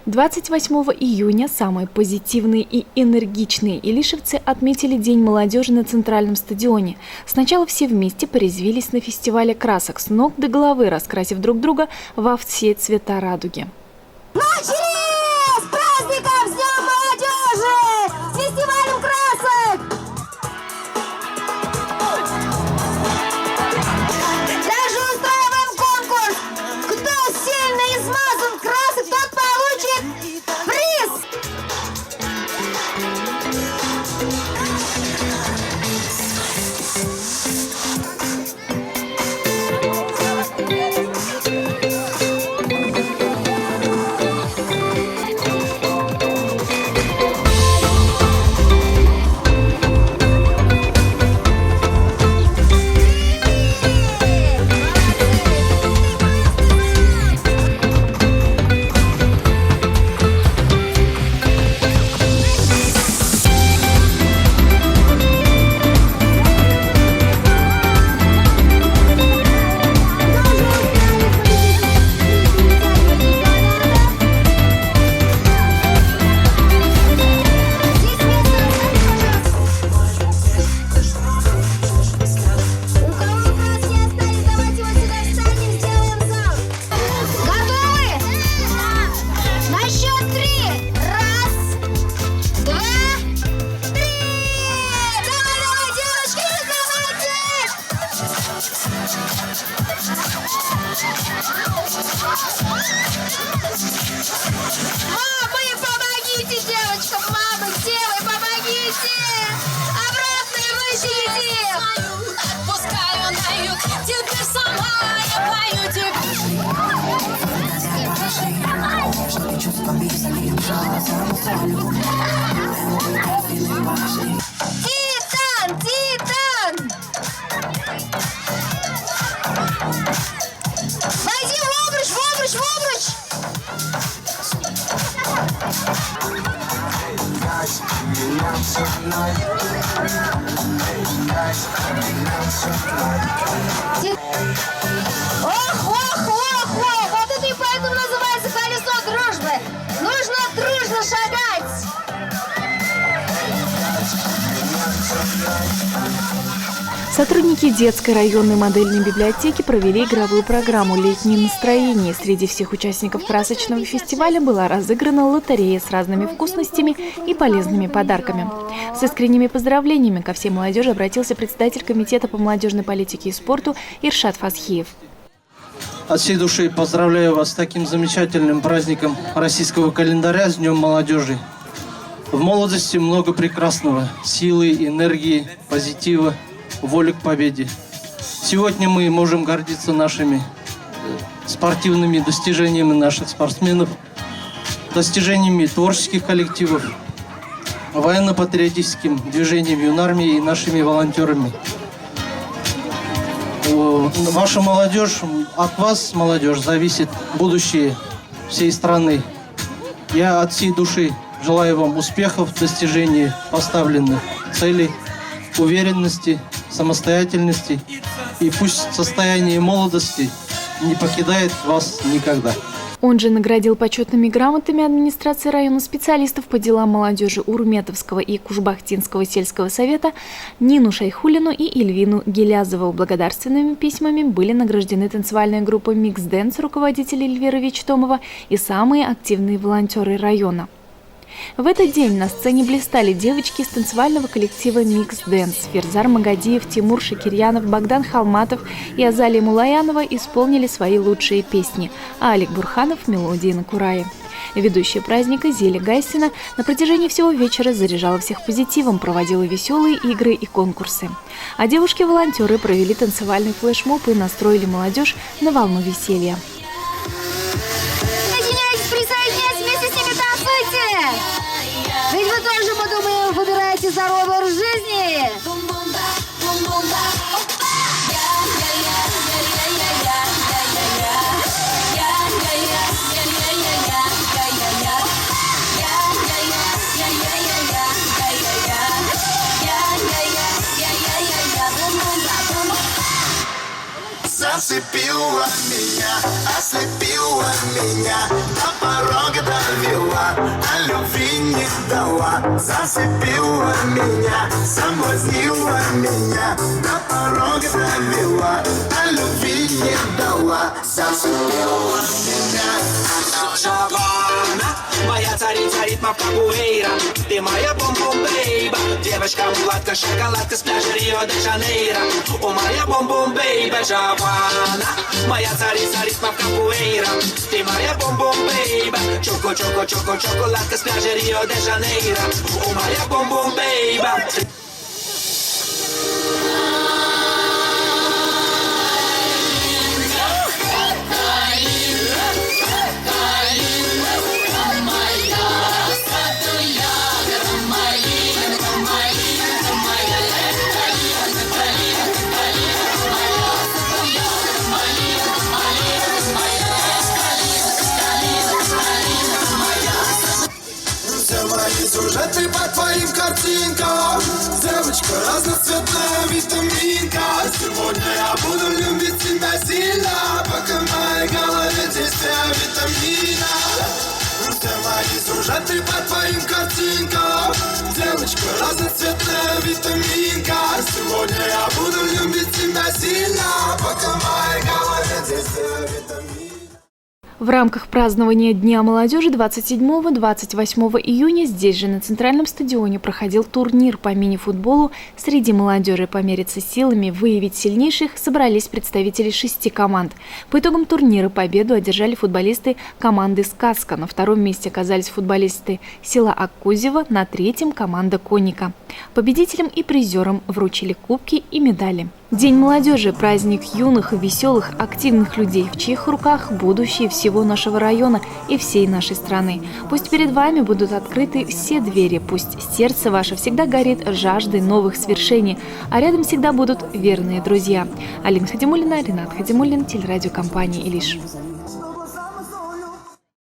28 июня самые позитивные и энергичные илишевцы отметили День молодежи на Центральном стадионе. Сначала все вместе порезвились на фестивале красок, с ног до головы раскрасив друг друга во все цвета радуги. Начали! С праздником! С Днем молодежи! С фестивалем красок! Даже устраиваем конкурс! Кто сильно измазан красок, тот получит приз! Мамы, помогите девочкам! Мамы, где вы? Помогите! Обратно вытяните! Отпускаю на юг, теперь сама я пою Титан! Титан! Войди в обруч, в обруч, в обруч! Ох, ох, ох, ох! Вот это и поэтому называется колесо дружбы! Нужно дружно шагать! Сотрудники детской районной модельной библиотеки провели игровую программу «Летнее настроение». Среди всех участников красочного фестиваля была разыграна лотерея с разными вкусностями и полезными подарками. С искренними поздравлениями ко всей молодежи обратился председатель комитета по молодежной политике и спорту Иршат Фасхиев. От всей души поздравляю вас с таким замечательным праздником российского календаря, с Днем молодежи. В молодости много прекрасного, силы, энергии, позитива, воли к победе. Сегодня мы можем гордиться нашими спортивными достижениями наших спортсменов, достижениями творческих коллективов, военно-патриотическим движением юнармии и нашими волонтерами. Ваша молодежь, от вас, молодежь, зависит будущее всей страны. Я от всей души желаю вам успехов в достижении поставленных целей, уверенности, самостоятельности, и пусть состояние молодости не покидает вас никогда. Он же наградил почетными грамотами администрации района специалистов по делам молодежи Урметовского и Кушбахтинского сельского совета Нину Шайхулину и Ильвину Гелязову. Благодарственными письмами были награждены танцевальная группа «Микс Дэнс», руководитель Эльвира Вичтомова и самые активные волонтеры района. В этот день на сцене блистали девочки из танцевального коллектива «Микс Дэнс». Ферзар Магадиев, Тимур Шакирьянов, Богдан Халматов и Азалия Мулаянова исполнили свои лучшие песни, а Алик Бурханов – мелодии на курае. Ведущая праздника Зеля Гайсина на протяжении всего вечера заряжала всех позитивом, проводила веселые игры и конкурсы. А девушки-волонтеры провели танцевальный флешмоб и настроили молодежь на волну веселья. Ведь вы тоже, подумаем, выбираете здоровый образ жизни. Зацепила меня, ослепила меня, до порога довела. дала, а любви не дала. Зацепила меня, соблазнила меня, до порога довела, а любви не дала. Зацепила меня. Шабана, моя царица ритмов капуэйра, ты моя бом-бом-бейба, девочка-мулатка, шоколадка с пляжа Рио-де-Жанейро. О, моя бом-бом-бейба, Шабана, моя царица ритмов капуэйра, ты моя бом-бом-бейба, чоко-чоко-чоко, шоколадка с пляжа Рио-де-Жанейро. О, моя бом-бом-бейба. Сюжеты по твоим картинкам, девочка разноцветная витаминка. Сегодня я буду любить тебя сильно, пока в моей голове действие витамина. Все мои сюжеты по твоим картинкам, девочка разноцветная витаминка. Сегодня я буду любить тебя сильно, пока в моей голове действие витамина. В рамках празднования Дня молодежи 27-28 июня здесь же на Центральном стадионе проходил турнир по мини-футболу. Среди молодежи помериться силами, выявить сильнейших собрались представители 6 команд. По итогам турнира победу одержали футболисты команды «Сказка». На втором месте оказались футболисты села Аккузево, на третьем – команда «Конника». Победителям и призерам вручили кубки и медали. День молодежи – праздник юных, веселых, активных людей, в чьих руках будущее всего нашего района и всей нашей страны. Пусть перед вами будут открыты все двери, пусть сердце ваше всегда горит жаждой новых свершений, а рядом всегда будут верные друзья. Алина Хадимуллина, Ренат Хадимуллин, телерадиокомпания «Илиш».